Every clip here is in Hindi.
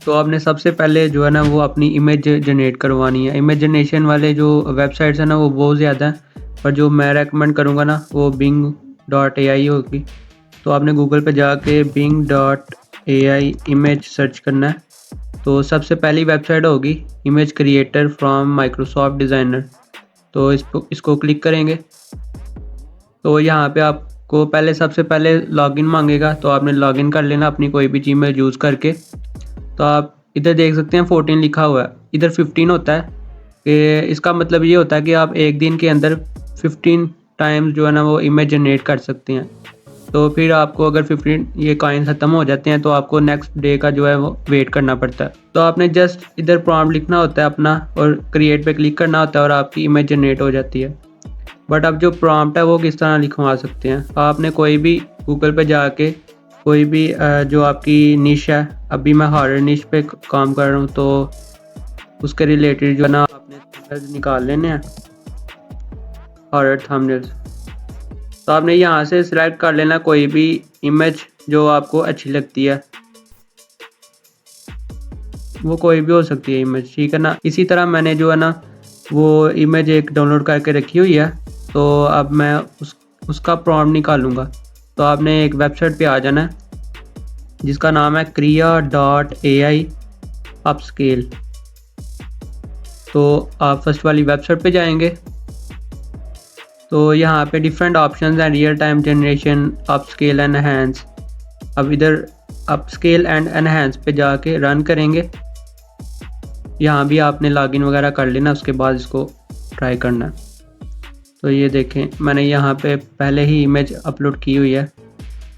तो आपने सबसे पहले जो है ना वो अपनी इमेज जनरेट करवानी है। इमेज जनरेशन वाले जो वेबसाइट्स हैं ना वो बहुत ज़्यादा हैं, पर जो मैं रेकमेंड करूँगा ना वो bing.ai होगी। तो आपने गूगल पे जाके bing.ai इमेज सर्च करना है। तो सबसे पहली वेबसाइट होगी image creator from Microsoft designer. तो इसको क्लिक करेंगे तो यहाँ पे आपको सबसे पहले लॉगिन मांगेगा, तो आपने लॉगिन कर लेना अपनी कोई भी जीमेल यूज़ करके। तो आप इधर देख सकते हैं 14 लिखा हुआ है, इधर 15 होता है कि इसका मतलब ये होता है कि आप एक दिन के अंदर 15 टाइम्स जो है ना वो इमेज जनरेट कर सकते हैं। तो फिर आपको अगर 15 ये कॉइन ख़त्म हो जाते हैं तो आपको नेक्स्ट डे का जो है वो वेट करना पड़ता है। तो आपने जस्ट इधर प्रॉम्प्ट लिखना होता है अपना और क्रिएट पे क्लिक करना होता है और आपकी इमेज जनरेट हो जाती है। बट अब जो प्रॉम्प्ट है वो किस तरह लिखवा सकते हैं, आपने कोई भी गूगल पे जाके कोई भी जो आपकी निश है, अभी मैं हॉरर निश पे काम कर रहा हूँ तो उसके रिलेटेड जो है ना आपने थंबनेल्स निकाल लेने हैं, हॉरर थंबनेल्स। तो आपने यहाँ से सिलेक्ट कर लेना कोई भी इमेज जो आपको अच्छी लगती है, वो कोई भी हो सकती है इमेज, ठीक है ना। इसी तरह मैंने जो है ना वो इमेज एक डाउनलोड करके रखी हुई है, तो अब मैं उसका प्रॉम्प्ट निकालूंगा। तो आपने एक वेबसाइट पे आ जाना है जिसका नाम है kriya.ai अपस्केल। तो आप फर्स्ट वाली वेबसाइट पे जाएंगे तो यहाँ पे डिफरेंट ऑप्शंस हैं, real time generation, upscale and enhance. अब इधर अपस्केल एंड एनहांस पे जाके रन करेंगे। यहाँ भी आपने लॉगिन वगैरह कर लेना, उसके बाद इसको ट्राई करना है। तो ये देखें मैंने यहाँ पे पहले ही इमेज अपलोड की हुई है।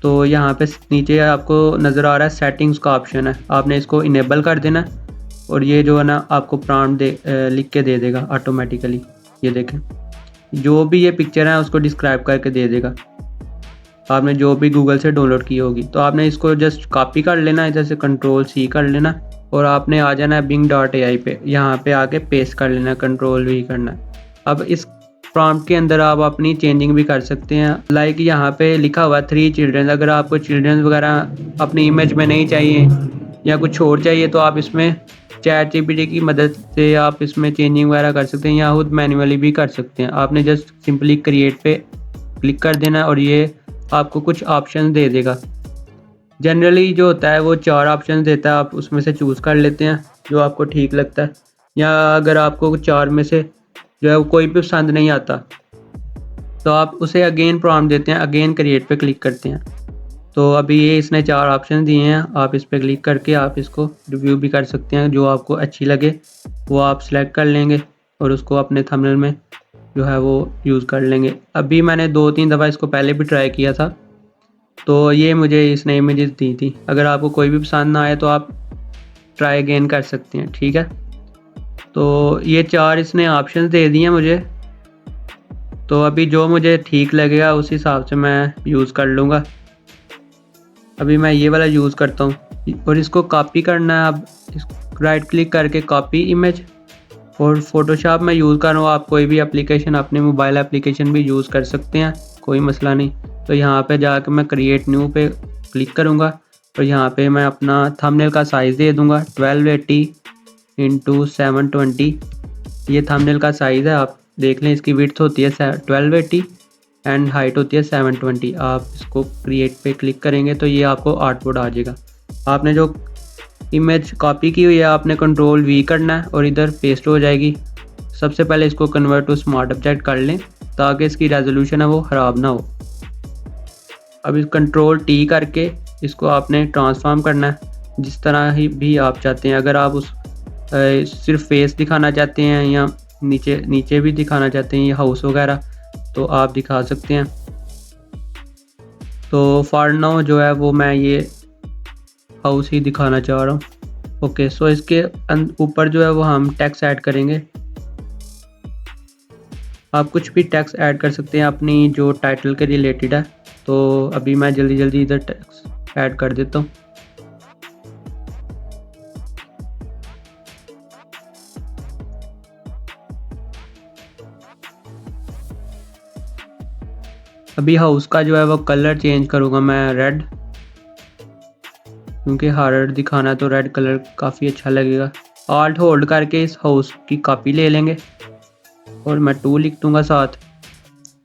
तो यहाँ पे नीचे आपको नज़र आ रहा है सेटिंग्स का ऑप्शन है, आपने इसको इनेबल कर देना और ये जो है ना आपको प्रॉम्प्ट लिख के दे देगा ऑटोमेटिकली। ये देखें जो भी ये पिक्चर है उसको डिस्क्राइब करके दे देगा, आपने जो भी गूगल से डाउनलोड की होगी। तो आपने इसको जस्ट कॉपी कर लेना, इधर से Ctrl+C कर लेना और आपने आ जाना है bing.ai पे, यहाँ पे आके पेस्ट कर लेना, Ctrl+V करना। अब इस प्रॉम्प्ट के अंदर आप अपनी चेंजिंग भी कर सकते हैं, लाइक यहाँ पे लिखा हुआ 3 चिल्ड्रन। अगर आपको चिल्ड्रन वगैरह अपनी इमेज में नहीं चाहिए या कुछ और चाहिए तो आप इसमें ChatGPT की मदद से आप इसमें चेंजिंग वगैरह कर सकते हैं या खुद मैन्युअली भी कर सकते हैं। आपने जस्ट सिंपली क्रिएट पे क्लिक कर देना और ये आपको कुछ ऑप्शन दे देगा। जनरली जो होता है वो 4 ऑप्शन देता है, आप उसमें से चूज़ कर लेते हैं जो आपको ठीक लगता है, या अगर आपको 4 में से जो है वो कोई भी पसंद नहीं आता तो आप उसे अगेन प्रॉम्प्ट देते हैं, अगेन क्रिएट पे क्लिक करते हैं। तो अभी ये इसने 4 ऑप्शन दिए हैं, आप इस पर क्लिक करके आप इसको रिव्यू भी कर सकते हैं। जो आपको अच्छी लगे वो आप सिलेक्ट कर लेंगे और उसको अपने थंबनेल में जो है वो यूज़ कर लेंगे। अभी मैंने 2-3 दफ़ा इसको पहले भी ट्राई किया था तो ये मुझे इसने इमेजेस दी थी। अगर आपको कोई भी पसंद ना आए तो आप ट्राई अगेन कर सकते हैं, ठीक है। तो ये 4 इसने ऑप्शन दे दिए मुझे, तो अभी जो मुझे ठीक लगेगा उस हिसाब से मैं यूज़ कर लूँगा। अभी मैं ये वाला यूज़ करता हूँ और इसको कॉपी करना है। अब राइट क्लिक करके कॉपी इमेज, और फोटोशॉप मैं यूज़ कर रहा हूँ, आप कोई भी एप्लीकेशन अपने मोबाइल एप्लीकेशन भी यूज़ कर सकते हैं, कोई मसला नहीं। तो यहाँ पे जाकर मैं क्रिएट न्यू पे क्लिक करूँगा और यहाँ पे मैं अपना थंबनेल का साइज़ दे दूँगा 1280x720। ये थंबनेल का साइज़ है, आप देख लें। इसकी विड्थ होती है 1280 एंड हाइट होती है 720। आप इसको क्रिएट पे क्लिक करेंगे तो ये आपको आउटपुट आ जाएगा। आपने जो इमेज कॉपी की हुई है आपने Ctrl+V करना है और इधर पेस्ट हो जाएगी। सबसे पहले इसको कन्वर्ट टू स्मार्ट ऑब्जेक्ट कर लें ताकि इसकी रेजोल्यूशन है वो ख़राब ना हो। अब इस Ctrl+T करके इसको आपने ट्रांसफॉर्म करना है जिस तरह ही भी आप चाहते हैं। अगर आप सिर्फ फेस दिखाना चाहते हैं या नीचे भी दिखाना चाहते हैं या हाउस वगैरह तो आप दिखा सकते हैं। तो फॉर नाउ जो है वो मैं ये हाउस ही दिखाना चाह रहा हूँ। ओके, सो इसके ऊपर जो है वो हम टेक्स्ट ऐड करेंगे। आप कुछ भी टेक्स्ट ऐड कर सकते हैं अपनी जो टाइटल के रिलेटेड है। तो अभी मैं जल्दी इधर टेक्स्ट ऐड कर देता हूँ। अभी हाउस का जो है वो कलर चेंज करूँगा मैं रेड। क्योंकि हॉरर दिखाना तो रेड कलर काफ़ी अच्छा लगेगा। ऑल्ट होल्ड करके इस हाउस की कॉपी ले लेंगे और मैं 2 लिख दूंगा साथ,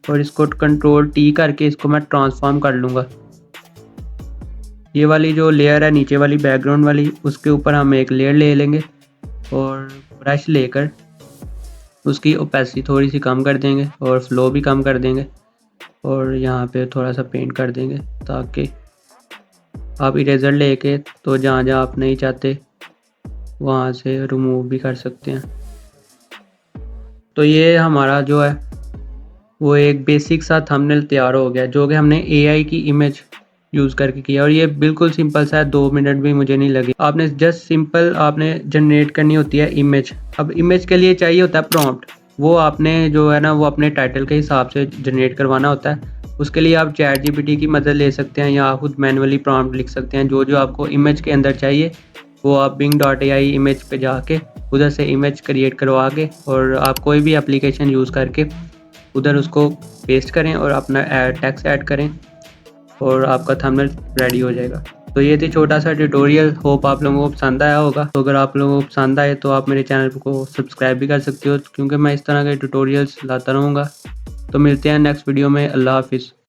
और इसको कंट्रोल टी करके इसको मैं ट्रांसफॉर्म कर लूँगा। ये वाली जो लेयर है नीचे वाली बैकग्राउंड वाली, उसके ऊपर हम एक लेयर ले लेंगे और ब्रश लेकर उसकी ओपेसिटी थोड़ी सी कम कर देंगे और फ्लो भी कम कर देंगे, और यहाँ पे थोड़ा सा पेंट कर देंगे ताकि आप इरेज़र लेके तो जहाँ जहाँ आप नहीं चाहते वहाँ से रिमूव भी कर सकते हैं। तो ये हमारा जो है वो एक बेसिक सा थंबनेल तैयार हो गया, जो कि हमने एआई की इमेज यूज़ करके किया, और ये बिल्कुल सिंपल सा है, 2 मिनट भी मुझे नहीं लगे। आपने जस्ट सिंपल आपने जनरेट करनी होती है इमेज। अब इमेज के लिए चाहिए होता है प्रॉम्प्ट, वो आपने जो है ना वो अपने टाइटल के हिसाब से जनरेट करवाना होता है। उसके लिए आप चैट जीपीटी की मदद ले सकते हैं या खुद मैनुअली प्रॉम्प्ट लिख सकते हैं। जो जो आपको इमेज के अंदर चाहिए वो आप bing.ai इमेज पे जाके उधर से इमेज क्रिएट करवा के, और आप कोई भी एप्लीकेशन यूज़ करके उधर उसको पेस्ट करें और अपना टेक्स्ट ऐड करें और आपका थंबनेल रेडी हो जाएगा। तो ये थी छोटा सा ट्यूटोरियल, होप आप लोगों को पसंद आया होगा। तो अगर आप लोगों को पसंद आए तो आप मेरे चैनल को सब्सक्राइब भी कर सकते हो, क्योंकि मैं इस तरह के ट्यूटोरियल्स लाता रहूँगा। तो मिलते हैं नेक्स्ट वीडियो में। अल्लाह हाफिज़।